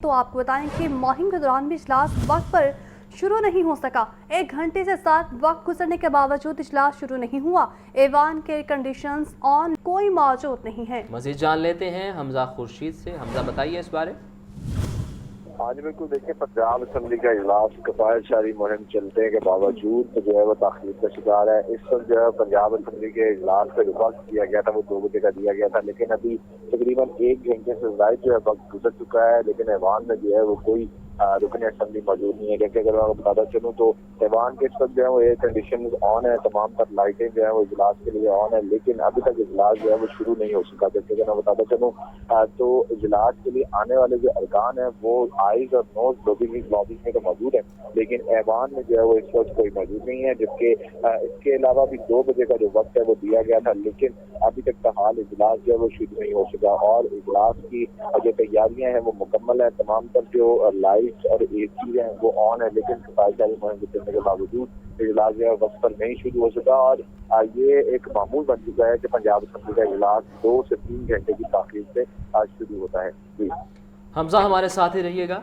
तो आपको बताएं कि मुहिम के दौरान भी इजलास वक्त पर शुरू नहीं हो सका। 1 घंटे से 7 वक्त गुजरने के बावजूद इजलास शुरू नहीं हुआ। ऐवान के कंडीशंस ऑन कोई मौजूद नहीं है। मजीद जान लेते हैं हमजा खुर्शीद से। हमजा बताइए इस बारे। आज बिल्कुल देखिए, पंजाब असम्बली का इजलास कफायतशारी मुहिम चलने के बावजूद जो है वो ताख़ीर का शिकार है। इस वक्त जो है पंजाब असम्बली के इजलास का जो वक्त दिया गया था वो 2 बजे का दिया गया था, लेकिन अभी तकरीबन 1 घंटे से ज़ायद जो है वक्त गुजर चुका है, लेकिन ऐवान में जो है वो कोई रुकन असम्बली मौजूद नहीं है। जैसे अगर मैं बताता चलूँ तो ऐवान के इस वक्त जो है वो एयर कंडीशन ऑन है, तमाम तर लाइटें जो है वो इजलास के लिए ऑन है, लेकिन अभी तक इजलास जो है वो शुरू नहीं हो सका। जैसे अगर मैं बताता चलूँ तो इजलास के लिए आने वाले जो अरकान है वो आइज और नोज लॉबी में तो मौजूद है, लेकिन ऐवान में जो है वो इस वक्त कोई मौजूद नहीं है। जबकि इसके अलावा भी 2 बजे का जो वक्त है वो दिया गया था, लेकिन अभी तक का हाल इजलास जो है वो शुरू नहीं हो सका। और इजलास की जो तैयारियां हैं वो मुकम्मल है, तमाम तर जो लाइट्स और एसी हैं वो ऑन है, लेकिन कफायतशारी मुहिम चलने के बावजूद इजलास जो है वक्त पर नहीं शुरू हो सका। और ये एक मामूल बन चुका है कि पंजाब असम्बली का इजलास 2 से 3 घंटे की ताख़ीर से आज शुरू होता है। जी हमजा, हमारे साथ ही रहिएगा।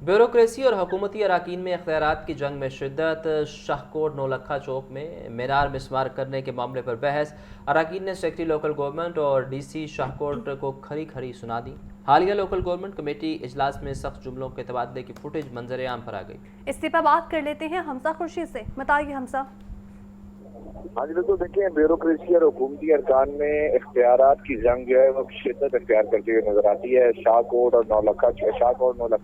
ब्यूरोक्रेसी और हुकूमती अराकीन में इख्तियारात की जंग में शिद्दत। शाहकोट नौलखा चौक में मीनार मिसमार करने के मामले पर बहस। अराकीन ने सेक्रेटरी लोकल गवर्नमेंट और डीसी शाहकोट को खरी खरी सुना दी। हालिया लोकल गवर्नमेंट कमेटी इजलास में सख्त जुमलों के तबादले की फुटेज मंजर आम पर आ गई। इसी पर बात कर लेते हैं हमजा खुर्शीद से। बताइए हमजा। हाँ जी बिल्कुल, देखिए ब्यूरोक्रेसी और हुकूमती अरकान में इख्तियारात की जंग जो है वो शिद्दत इख्तियार करती हुई नजर आती है। शाहकोट और नौलखा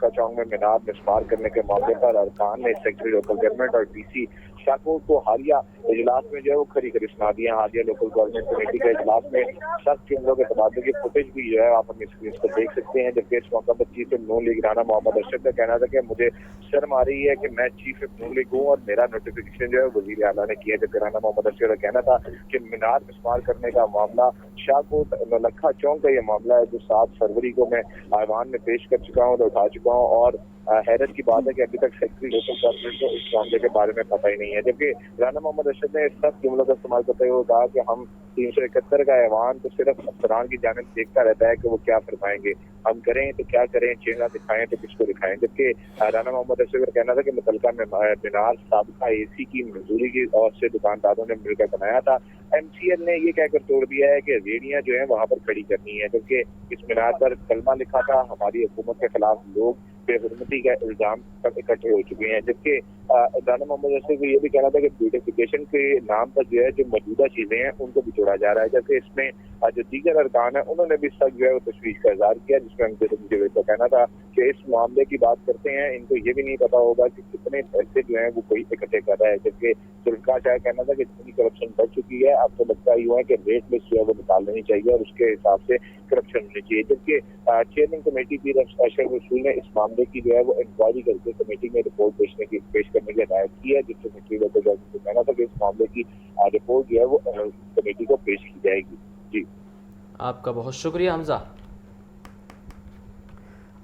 चौक में मीनार मिसमार करने के मामले पर अरकान ने सेक्रेटरी लोकल गवर्नमेंट और डीसी शाहकोट को हालिया इजलास में जो है वो खरी खरी सुना दिया। हालिया लोकल गवर्नमेंट कमेटी के इजलास में सख्त जुमलों के तबादले की फुटेज भी जो है आप अपनी स्क्रीन पर देख सकते हैं। जबकि इस मौका पर चीफ नून लीग राना मोहम्मद अरशद का कहना था कि मुझे शर्म आ रही है कि मैं चीफ नून लीग हूँ और मेरा नोटिफिकेशन जो है वजीर आला ने किया। जबकि राना मोहम्मद अरशद का कहना था कि मीनार मिसमार करने का मामला शाहकोट नौलखा चौक का ये मामला है जो 7 फरवरी को मैं ऐवान में पेश कर चुका हूँ, उठा चुका हूँ। और हैरत की बात है कि अभी तक सेक्रेटरी लोकल गवर्नमेंट को इस मामले के बारे में पता ही नहीं है। जबकि राना मोहम्मद अरशद ने सख्त जुमलों का इस्तेमाल करते हुए कहा कि हम 371 का ऐवान तो सिर्फ अफसरान की जानिब देखता रहता है कि वो क्या फरमाएंगे, हम करें तो क्या करें, चेहरा दिखाएं तो किसको दिखाएं। जबकि राना मोहम्मद अरशद का कहना था कि मुतलका मीनार साबिका एसी की मंजूरी की और से दुकानदारों ने मिलकर बनाया था। MCL ने ये कहकर तोड़ दिया है कि रेडियां जो है वहां पर खड़ी करनी है, जबकि इस मीनार पर कलमा लिखा था। हमारी हुकूमत के खिलाफ लोग बेहुरमती का इल्जाम सब इकट्ठे हो चुके हैं। जबकि राना मोहम्मद अरशद को ये भी कहना था कि ब्यूटिफिकेशन के नाम पर जो है जो मौजूदा चीजें हैं उनको भी जोड़ा जा रहा है। जबकि इसमें जो दीगर अरकान है उन्होंने भी सख्त जो है वो तशवीश का इजहार किया, जिसमें मुझे तो कहना था कि इस मामले की बात करते हैं, इनको ये भी नहीं पता होगा कि कितने पैसे जो है वो कोई इकट्ठे कर रहा है। जबकि जुल्फकार शाह कहना था कि जितनी करप्शन बढ़ चुकी है अब तो लगता ही हुआ है कि रेट लिस्ट जो है वो निकाल लेनी चाहिए और उसके हिसाब से करप्शन होनी चाहिए। जबकि चेयरमैन कमेटी पीर अशरफ रसूल ने इस मामले की जो है वो इंक्वायरी करके कमेटी में रिपोर्ट पेश करने की हिदायत की है, जिससे सेक्रेटरी लोकल गवर्नमेंट को कहना था कि इस मामले की रिपोर्ट जो है वो कमेटी को पेश की जाएगी। जी आपका बहुत शुक्रिया हमजा।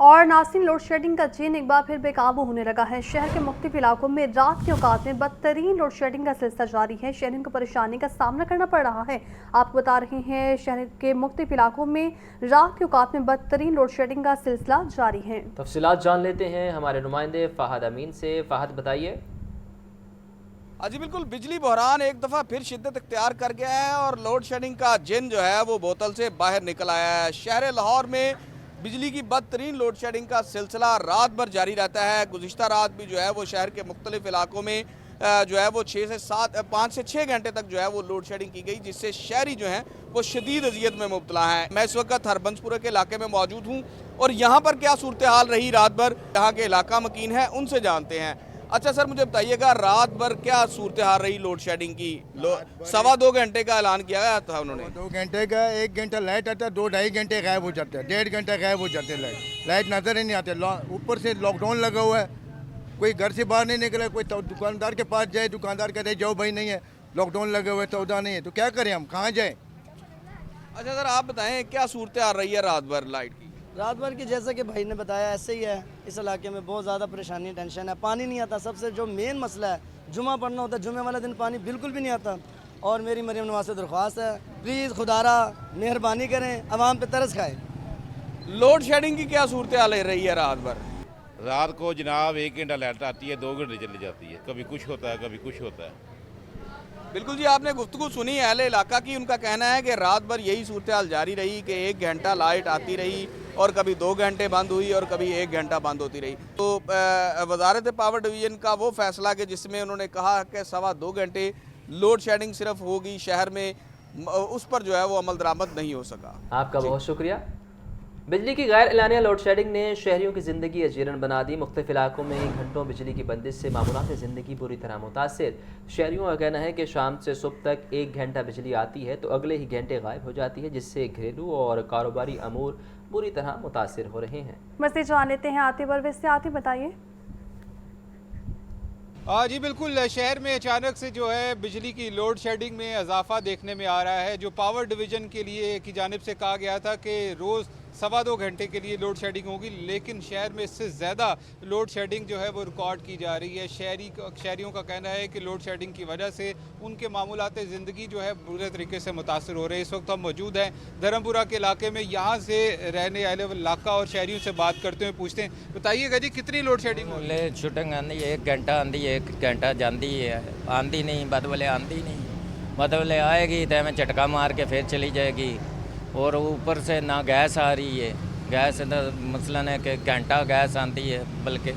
और नासिन, लोड शेडिंग का चेन एक बार फिर बेकाबू होने लगा है। शहर के मुख्तलिफ इलाकों में रात के औकात में बदतरीन लोड शेडिंग का सिलसिला जारी है। शहरियों को परेशानी का सामना करना पड़ रहा है। आपको बता रहे हैं शहर के मुख्तलिफ इलाकों में रात के औकात में बदतरीन लोड शेडिंग का सिलसिला जारी है। तफसीलात जान लेते हैं हमारे नुमाइंदे फ़हद अमीन से। फ़हद बताइए। जी बिल्कुल, बिजली बहरान एक दफ़ा फिर शिद्दत इख्तियार कर गया है और लोड शेडिंग का जिन जो है वो बोतल से बाहर निकल आया है। शहर लाहौर में बिजली की बदतरीन लोड शेडिंग का सिलसिला रात भर जारी रहता है। गुज़िश्ता रात भी जो है वो शहर के मुख्तलिफ इलाकों में जो है वो 5 से 6 घंटे तक जो है वो लोड शेडिंग की गई, जिससे शहरी जो हैं वो शदीद अजियत में मुब्तला हैं। मैं इस वक्त हरबंसपुरा के इलाके में मौजूद हूँ और यहाँ पर क्या सूरत हाल रही रात भर, यहाँ के इलाका मकीन है उनसे जानते हैं। अच्छा सर, मुझे बताइएगा रात भर क्या सूरत हाल रही लोड शेडिंग की? 2.25 घंटे का ऐलान किया गया था उन्होंने। 2 घंटे का, 1 घंटा लाइट आता है, 2-2.5 घंटे गायब हो जाते हैं, 1.5 घंटा गायब हो जाते हैं। लाइट नजर ही नहीं आते। ऊपर से लॉकडाउन लगा हुआ है, कोई घर से बाहर नहीं निकला, कोई दुकानदार के पास जाए, दुकानदार कहते जाओ भाई नहीं है, लॉकडाउन लगे हुए, सौदा नहीं है, तो क्या करें हम, कहाँ जाए? अच्छा सर, आप बताएं क्या सूरत हाल रही है रात भर लाइट की? रात भर की जैसा कि भाई ने बताया ऐसे ही है। इस इलाके में बहुत ज़्यादा परेशानी टेंशन है। पानी नहीं आता, सबसे जो मेन मसला है, जुमा पढ़ना होता है, जुमे वाले दिन पानी बिल्कुल भी नहीं आता। और मेरी मरीम नवाज से दरख्वास्त है, प्लीज़ खुदारा मेहरबानी करें, आवाम पे तरस खाएं। लोड शेडिंग की क्या सूरत हाल रही है रात भर? रात को जनाब 1 घंटा लाइट आती है, 2 घंटे चली जाती है, कभी कुछ होता है कभी कुछ होता है। बिल्कुल जी, आपने गुफ्तगू सुनी है अहले इलाका की। उनका कहना है कि रात भर यही सूरत हाल जारी रही कि 1 घंटा लाइट आती रही और कभी 2 घंटे बंद हुई और कभी 1 घंटा बंद होती रही। तो वजारत पावर डिवीज़न का वो फैसला कि जिसमें उन्होंने कहा कि 2.25 घंटे लोड शेडिंग सिर्फ होगी शहर में, उस पर जो है वो अमल दरामद नहीं हो सका। आपका बहुत शुक्रिया। बिजली की गैर एलानिया लोड शेडिंग ने शहरियों की ज़िंदगी अजीरन बना दी। मुख्तलिफ इलाकों में घंटों बिजली की बंदिश से मामूलात ज़िंदगी बुरी तरह मुतासिर। शहरियों का कहना है कि शाम से सुबह तक 1 घंटा बिजली आती है तो अगले ही घंटे गायब हो जाती है, जिससे घरेलू और कारोबारी अमूर बुरी तरह मुतासिर हो रहे हैं। मज़ीद जान लेते हैं आतिफ परवेज़ से। आतिफ बताइए। जी बिल्कुल, शहर में अचानक से जो है बिजली की लोड शेडिंग में इजाफा देखने में आ रहा है। जो पावर डिवीज़न के लिए की जानिब से कहा गया था कि रोज़ 2.25 घंटे के लिए लोड शेडिंग होगी, लेकिन शहर में इससे ज़्यादा लोड शेडिंग जो है वो रिकॉर्ड की जा रही है। शहरियों का कहना है कि लोड शेडिंग की वजह से उनके मामूलात ज़िंदगी जो है बुरे तरीके से मुतासर हो रहे हैं। इस वक्त हम मौजूद हैं धर्मपुरा के इलाके में। यहाँ से रहने वाले इलाका और शहरियों से बात करते हुए पूछते हैं, बताइएगा जी कितनी लोड शेडिंग हो रही है? शूटिंग आंदी 1 घंटा आंदी, 1 घंटा जाती है, आंदी नहीं, बदले आंदी नहीं, बदले आएगी तो हमें झटका मार के फिर चली जाएगी। और ऊपर से ना गैस आ रही है, गैस मसलन है कि घंटा गैस आती है, बल्कि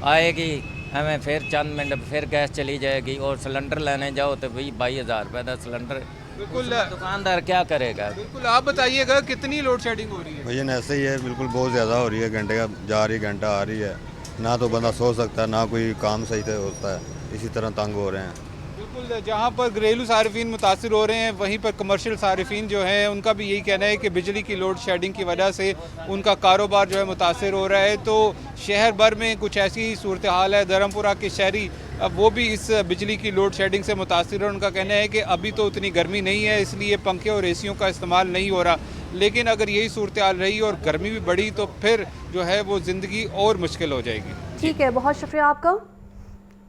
आएगी हमें फिर चंद मिनट फिर गैस चली जाएगी। और सिलेंडर लेने जाओ तो 20-22 हज़ार रुपये का सिलेंडर, बिल्कुल दुकानदार क्या करेगा? बिल्कुल, आप बताइएगा कितनी लोड शेडिंग हो रही है? भैया ऐसे ही है, बिल्कुल बहुत ज़्यादा हो रही है। घंटे का जा रही, घंटा आ रही है, ना तो बंदा सो सकता है ना कोई काम सही से होता है, इसी तरह तंग हो रहे हैं। बिल्कुल, जहाँ पर घरेलू सारिफीन मुतासिर हो रहे हैं, वहीं पर कमर्शियल सारिफीन जो हैं उनका भी यही कहना है कि बिजली की लोड शेडिंग की वजह से उनका कारोबार जो है मुतासिर हो रहा है। तो शहर भर में कुछ ऐसी सूरत हाल है। धर्मपुरा के शहरी अब वो भी इस बिजली की लोड शेडिंग से मुतासिर है। उनका कहना है कि अभी तो उतनी गर्मी नहीं है, इसलिए पंखे और एसियों का इस्तेमाल नहीं हो रहा, लेकिन अगर यही सूरत हाल रही और गर्मी भी बढ़ी तो फिर जो है वो ज़िंदगी और मुश्किल हो जाएगी। ठीक है, बहुत शुक्रिया आपका।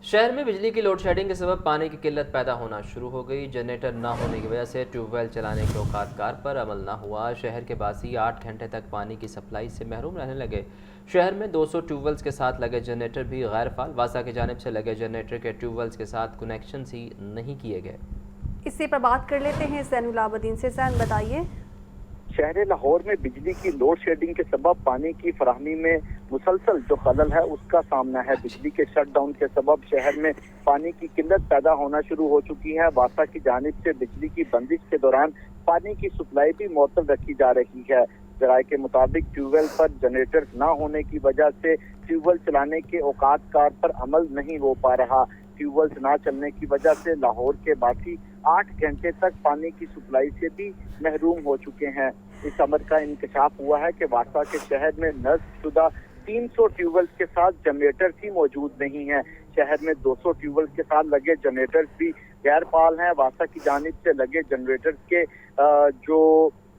शहर में बिजली की लोड शेडिंग के सबब पानी की किल्लत पैदा होना शुरू हो गई। जनरेटर न होने की वजह से ट्यूबवेल चलाने के औकातकार पर अमल न हुआ। शहर के बासी 8 घंटे तक पानी की सप्लाई से महरूम रहने लगे। शहर में 200 ट्यूबवेल्स के साथ लगे जनरेटर भी गैर फाल। वासा की जानिब से लगे जनरेटर के ट्यूबवेल्स के साथ कनेक्शन ही नहीं किए गए। इसी पर बात कर लेते हैं ज़ैनुल आबदीन से। ज़ैन बताइए। शहर लाहौर में बिजली की लोड शेडिंग के सबब पानी की फराहमी में मुसलसल जो खलल है उसका सामना है। बिजली के शटडाउन के सबब शहर में पानी की किल्लत पैदा होना शुरू हो चुकी है। वासा की जानिब से बिजली की बंदिश के दौरान पानी की सप्लाई भी मुअत्तल रखी जा रही है। जराये के मुताबिक ट्यूबवेल पर जनरेटर न होने की वजह से ट्यूबवेल चलाने के औकातकार पर अमल नहीं हो पा रहा। ट्यूबवेल्स ना चलने की वजह से लाहौर के बाकी 8 घंटे तक पानी की सप्लाई से भी महरूम हो चुके हैं। इस अमर का इंकशाफ हुआ है कि वासा के शहर में नस्ब शुदा 300 ट्यूबवेल्स के साथ जनरेटर्स ही मौजूद नहीं हैं। शहर में 200 ट्यूबवेल्स के साथ लगे जनरेटर्स भी गैर फाल हैं। वासा की जानिब से लगे जनरेटर्स के जो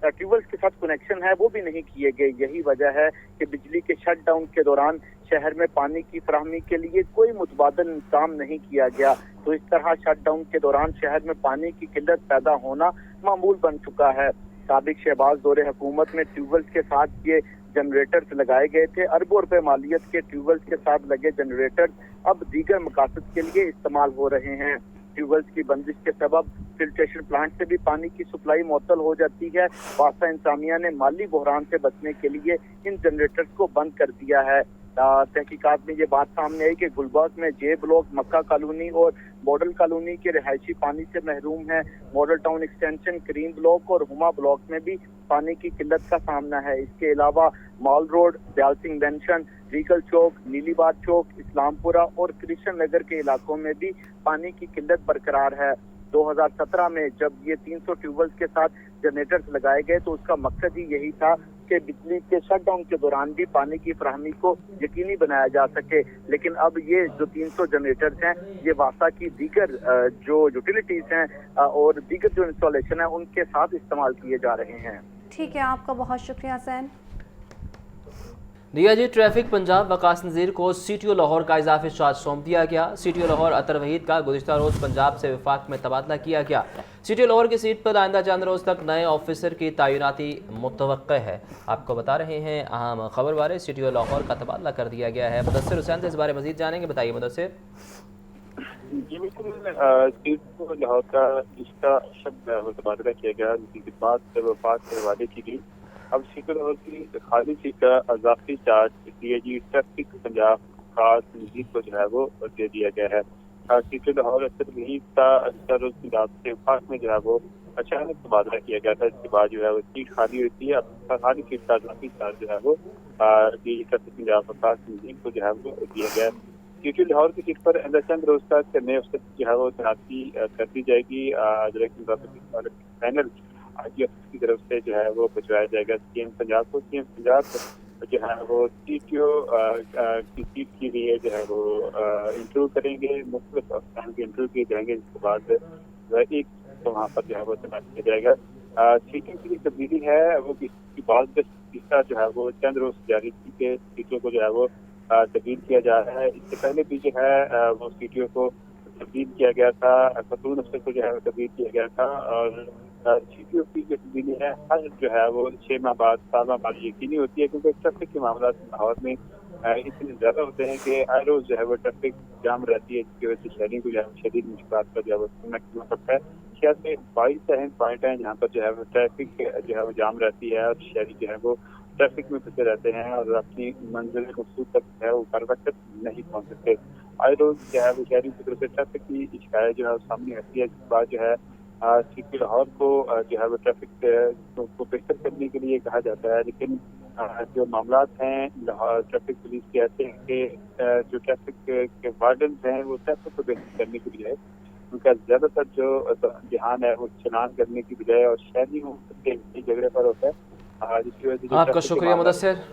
ट्यूबवेल्स के साथ कनेक्शन है वो भी नहीं किए गए। यही वजह है कि बिजली के शटडाउन के दौरान शहर में पानी की फराहमी के लिए कोई मुतबादल इंतजाम नहीं किया गया। तो इस तरह शटडाउन के दौरान शहर में पानी की किल्लत पैदा होना मामूल बन चुका है। साबिक शहबाज दौरे हुकूमत में ट्यूबवेल्स के साथ ये जनरेटर्स लगाए गए थे। अरबों रुपए मालियत के ट्यूबवेल्स के साथ लगे जनरेटर्स अब दीगर मकासद के लिए इस्तेमाल हो रहे हैं। ट्यूबवेल्स की बंदिश के सबब फिल्ट्रेशन प्लांट से भी पानी की सप्लाई मुअत्तल हो जाती है। वासा इंतजामिया ने माली बहरान से बचने के लिए इन जनरेटर्स को बंद कर दिया है। तहकीकात में ये बात सामने आई कि गुलबर्ग में जे ब्लॉक, मक्का कॉलोनी और मॉडल कॉलोनी के रिहायशी पानी से महरूम है। मॉडल टाउन एक्सटेंशन, करीम ब्लॉक और हुमा ब्लॉक में भी पानी की किल्लत का सामना है। इसके अलावा Mall Road, Dayal Singh Mansion, Regal Chowk, Nilibad Chowk, Islampura और कृष्ण नगर के इलाकों में भी पानी की किल्लत बरकरार है। 2017 में जब ये 300 ट्यूबवेल्स के साथ जनरेटर्स लगाए गए तो उसका मकसद ही यही था कि बिजली के शटडाउन के दौरान भी पानी की फराहमी को यकीनी बनाया जा सके। लेकिन अब ये जो 300 जनरेटर्स हैं ये वासा की दीगर जो यूटिलिटीज हैं और दीगर जो इंस्टॉलेशन है उनके साथ इस्तेमाल किए जा रहे हैं। ठीक है, आपका बहुत शुक्रिया ज़ैन। DIG ट्रैफिक पंजाब वकास नज़ीर को CTO लाहौर का इजाफी चार्ज सौंप दिया गया। CTO लाहौर अतर वहीद का गुज़िश्ता रोज़ पंजाब से वफाक में तबादला किया गया। CTO लाहौर की सीट पर आइंदा चंद रोज़ तक नए ऑफिसर की तैनाती मुतवक्के है। आपको बता रहे हैं अहम खबर बारे CTO लाहौर का तबादला कर दिया गया है। मुदस्सिर हुसैन से इस बारे मज़ीद जानेंगे, बताइए मुदस्सिर। जी बिल्कुल, सीट लाहौर का इसका शब्द है वो तबादला किया गया, जिसके बाद जब वफात के हवाले की गई। अब सीट लाहौर की खाली सीट का अजाफी चार्ज DIG ट्रैफिक पंजाब खास नज़ीर को जो है वो दे दिया गया है। सीट लाहौर अतर वहीद का रोज पंजाब से वफाक में जो है वो अचानक तबादला किया गया था। इसके बाद जो है वो सीट खाली होती है। अब खाली सीट का अजाफी चार्ज जो है वो DIG ट्रैफिक पंजाब खास नज़ीर को जो है वो दिया गया है। CTO लाहौर की सीट पर चंद रोज तक नए अफसर जो है वो तैनाती कर दी जाएगी। पैनल आईजी ऑफिस की तरफ से जो है वो भिजवाया जाएगा CM पंजाब को। CM पंजाब जो है वो CTO की सीट के लिए जो है वो इंटरव्यू करेंगे, मुख्तलिफ अफसरान के इंटरव्यू किए जाएंगे। जिसके बाद एक तो वहाँ पर जो है वो तैनात किया जाएगा। सीटों की तब्दीली है वो इसकी बाद तीसरा जो है वो चंद रोज जारी थी कि सीटों को जो है वो तब्दील किया जा रहा है। इससे पहले भी जो है वो CTO को तब्दील किया गया था, खतून अफसर को जो है वो तब्दील किया गया था। और CTO की जो तब्दीली है हर जो है वो 6 माह बाद 7 माह बाद यकीनी होती है, क्योंकि ट्रैफिक के मामला लाहौर में इतने ज़्यादा होते हैं कि हर रोज़ जो है वो ट्रैफिक जाम रहती है, जिसकी वजह से शहरी को जो है शदीद मुश्किलात का जो है वो सामना करना पड़ता है। शहर में 22 अहम पॉइंट हैं जहाँ पर जो है वो ट्रैफिक जो है वो जाम रहती है और शहरी जो है वो ट्रैफिक में फंसे रहते हैं और अपनी मंजिल मकसूद तक जो है वो बर वक्त नहीं पहुँच सकते। हर रोज़ जो है वो शहरी की तरफ से ट्रैफिक की शिकायत जो है सामने आती है। इसके बाद जो है CTO लाहौर को जो है वो ट्रैफिक को बेहतर करने के लिए कहा जाता है, लेकिन जो मामलात हैं लाहौर ट्रैफिक पुलिस के ऐसे हैं कि जो ट्रैफिक के वार्डन हैं वो ट्रैफिक को बेहतर करने के बजाय उनका ज़्यादातर जो ध्यान है वो चलान करने की बजाय और शहरियों के जगह पर होता है, जिसकी वजह से आपका शुक्रिया मुदस्सिर।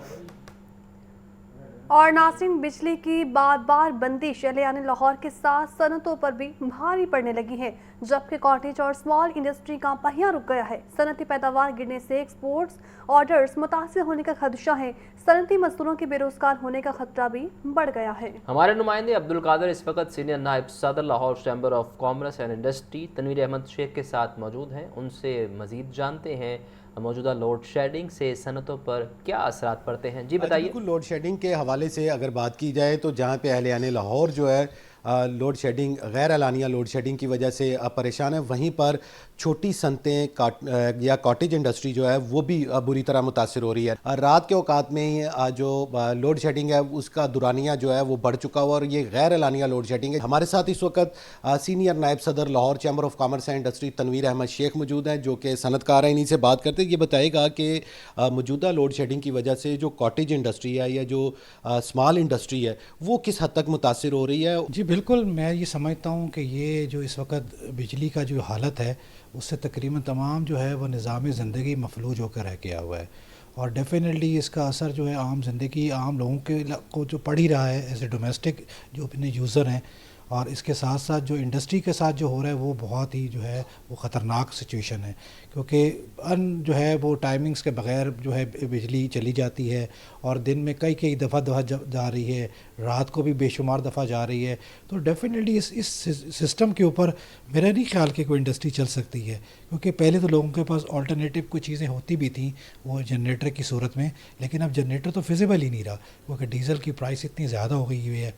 और नाज़रीन, बिजली की बार बार बंदिश यानी लाहौर के साथ सनतों पर भी भारी पड़ने लगी है, जबकि कॉटेज और स्मॉल इंडस्ट्री का पहिया रुक गया है। सनती पैदावार गिरने से एक्सपोर्ट्स ऑर्डर्स मुतासिर होने का खदशा है। सनती मजदूरों के बेरोजगार होने का खतरा भी बढ़ गया है। हमारे नुमाइंदे अब्दुल कादिर इस वक्त सीनियर नायब सदर Lahore chamber of commerce and industry Tanveer Ahmed Sheikh के साथ मौजूद हैं। उनसे मजीद जानते हैं मौजूदा लोड शेडिंग से सनतों पर क्या असरात पड़ते हैं। जी बताइए। बिल्कुल, लोड शेडिंग के हवाले से अगर बात की जाए तो जहाँ पे अहलियाने लाहौर जो है लोड शेडिंग गैर एलानिया लोड शेडिंग की वजह से परेशान है, वहीं पर छोटी सनतें या कॉटेज इंडस्ट्री जो है वो भी बुरी तरह मुतासिर हो रही है। रात के औकात में ही जो लोड शेडिंग है उसका दुरानिया जो है वो बढ़ चुका हुआ और ये गैर एलानिया लोड शेडिंग है। हमारे साथ इस वक्त सीनियर नायब सदर Lahore chamber of commerce and industry Tanveer Ahmed Sheikh मौजूद हैं, जो कि सनतकार हैं। इन्हीं से बात करते हैं। ये बताएगा कि मौजूदा लोड शेडिंग की वजह से जो कॉटेज इंडस्ट्री है या जो स्मॉल इंडस्ट्री है वो किस हद तक मुतासिर हो रही है। जी बिल्कुल, मैं ये समझता हूँ कि ये जो इस वक्त बिजली का जो हालत है उससे तकरीबन तमाम जो है वो निज़ाम ज़िंदगी मफलूज होकर रह गया हुआ है और डेफिनेटली इसका असर जो है आम ज़िंदगी आम लोगों के को जो पड़ ही रहा है एज ए डोमेस्टिक जो अपने यूज़र हैं, और इसके साथ साथ जो इंडस्ट्री के साथ जो हो रहा है वो बहुत ही जो है वो ख़तरनाक सिचुएशन है, क्योंकि जो है वो टाइमिंग्स के बग़ैर जो है बिजली चली जाती है और दिन में कई दफ़ा जा रही है, रात को भी बेशुमार दफ़ा जा रही है। तो डेफिनेटली इस सिस्टम के ऊपर मेरा नहीं ख्याल कि कोई इंडस्ट्री चल सकती है, क्योंकि पहले तो लोगों के पास ऑल्टरनेटिव कुछ चीज़ें होती भी थी वो जनरेटर की सूरत में, लेकिन अब जनरेटर तो फिजिबल ही नहीं रहा, क्योंकि डीज़ल की प्राइस इतनी ज़्यादा हो गई हुई है।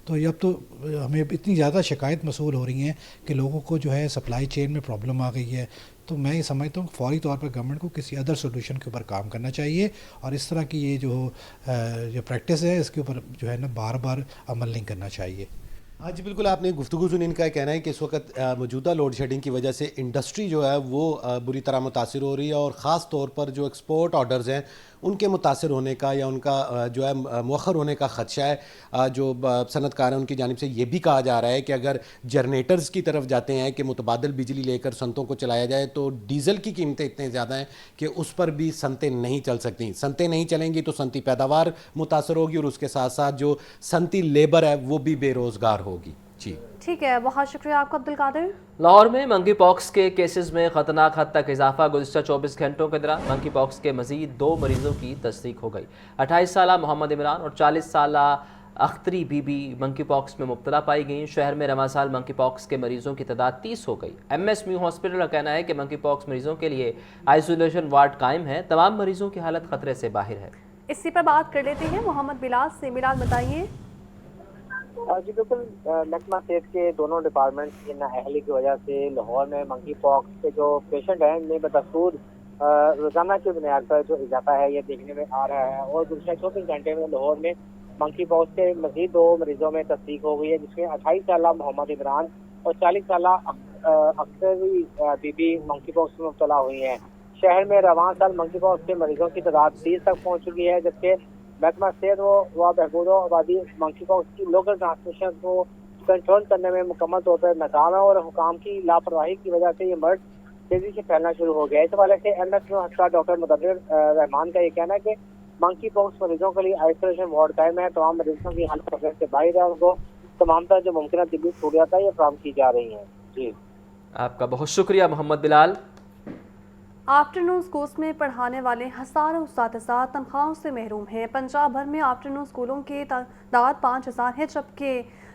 तो अब तो हमें इतनी ज़्यादा शिकायत मसूल हो रही हैं कि लोगों को जो है सप्लाई चेन में प्रॉब्लम आ गई है। तो मैं ये समझता हूँ फौरी तौर पर गवर्नमेंट को किसी अदर सोल्यूशन के ऊपर काम करना चाहिए और इस तरह की ये जो प्रैक्टिस है इसके ऊपर जो है ना बार बार अमल नहीं करना चाहिए। हाँ जी बिल्कुल, आपने गुफ्तगू सुनी। इनका कहना है कि इस वक्त मौजूदा लोड शेडिंग की वजह से इंडस्ट्री जो है वो बुरी तरह मुतासिर हो रही है और ख़ास तौर पर जो एक्सपोर्ट ऑर्डर्स हैं उनके मुतासिर होने का या उनका जो है मुअख्खर होने का ख़दशा है। जो सनतकार हैं उनकी जानिब से ये भी कहा जा रहा है कि अगर जनरेटर्स की तरफ जाते हैं कि मुतबादिल बिजली लेकर सनतों को चलाया जाए तो डीज़ल की कीमतें इतने ज़्यादा हैं कि उस पर भी सनतें नहीं चल सकती। सनतें नहीं चलेंगी तो सनती पैदावार मुतासर होगी और उसके साथ साथ जो सनती लेबर है वो भी बेरोज़गार होगी। जी ठीक है, बहुत शुक्रिया आपका अब्दुल कादिर। लाहौर में मंकी पॉक्स के केसेस में खतरनाक हद तक इजाफा। गुज़िश्ता 24 घंटों के दौरान मंकी पॉक्स के मजीद 2 मरीजों की तस्दीक हो गई। 28 साला मोहम्मद इमरान और 40 साला अख्तरी बीबी मंकी पॉक्स में मुब्तला पाई गई। शहर में रवां साल मंकी पॉक्स के मरीजों की तादाद 30 हो गई। MS म्यू हॉस्पिटल का कहना है कि मंकी पॉक्स मरीजों के लिए आइसोलेशन वार्ड कायम है। तमाम मरीजों की हालत खतरे से बाहर है। इसी पर बात कर लेते हैं मोहम्मद बिलाल से। बिलाल बताइए। जी बिल्कुल, महकमा सेहत के दोनों डिपार्टमेंट की नाअहली की वजह से लाहौर में मंकी पॉक्स के जो पेशेंट हैं इनमें बदस्तूर रोजाना की बुनियाद पर जो इजाफा है ये देखने में आ रहा है। और गुज़श्ता 24 घंटे में लाहौर में मंकी पॉक्स के मजीद 2 मरीजों में तस्दीक हो गई है, जिसमें 28 साला मोहम्मद इमरान और 40 साला अख्तरी बीबी मंकी पॉक्स में मुब्तला हुई हैं। शहर में रवां साल मंकी पॉक्स के मरीजों की तादाद 30 तक पहुँच चुकी है, जबकि महकमा सेहत व बहबूद आबादी मंकी पॉक्स की लोकल ट्रांसमिशन को कंट्रोल करने में मुकम्मल तौर पर नाकाम है और हुकाम की लापरवाही की वजह से ये मर्ज तेजी से फैलना शुरू हो गया है। इस हवाले से MS अस्पताल डॉक्टर मुदब्बिर रहमान का ये कहना है कि मंकी पॉक्स मरीजों के लिए आइसोलेशन वार्ड कायम है। तमाम मरीजों की हालत खतरे से बाहर है, उनको तमाम तरह जो मुमकिन तिब्बी सहूलियात है ये फराहम की जा रही हैं। जी आपका बहुत शुक्रिया मोहम्मद बिलाल। आफ्टरनून स्कूल्स में पढ़ाने वाले हज़ारों उस्ताद तनख्वाहों से महरूम हैं। पंजाब भर में आफ्टरनून स्कूलों की तादाद 5000 है, जबकि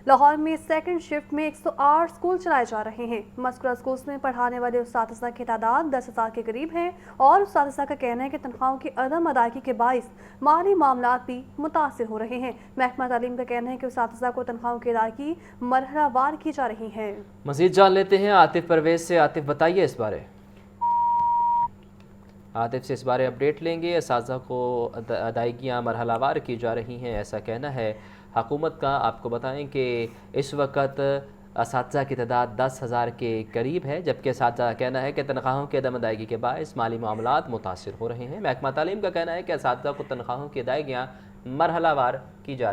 लाहौर में सेकंड शिफ्ट में 108 स्कूल चलाए जा रहे हैं। मज़कूरा स्कूल्स में पढ़ाने वाले उस्ताद की तादाद 10,000 के करीब है और उस्ताद का कहना है कि तनख्वाहों की अदम अदायगी के बाइस माली मामलात भी मुतासिर हो रहे हैं। महकमा तालीम का कहना है कि उस्ताद को तनख्वाहों की अदायगी मरहलावार की जा रही है। मज़ीद जान लेते हैं आतिफ परवेज से। आतिफ बताइए इस बारे। आतिफ से इस बारे अपडेट लेंगे। असातिज़ा को अदायगियाँ मरहलावार की जा रही हैं, ऐसा कहना है हुकूमत का। आपको बताएं कि इस वक्त असातिज़ा की तादाद 10,000 के करीब है, जबकि असातिज़ा का कहना है कि तनख्वाहों की अदम अदायगी के बायस माली मामलात मुतासिर हो रहे हैं। महकमा तालीम का कहना है कि असातिज़ा को तनख्वाहों की अदायगियाँ मरहलावार की जा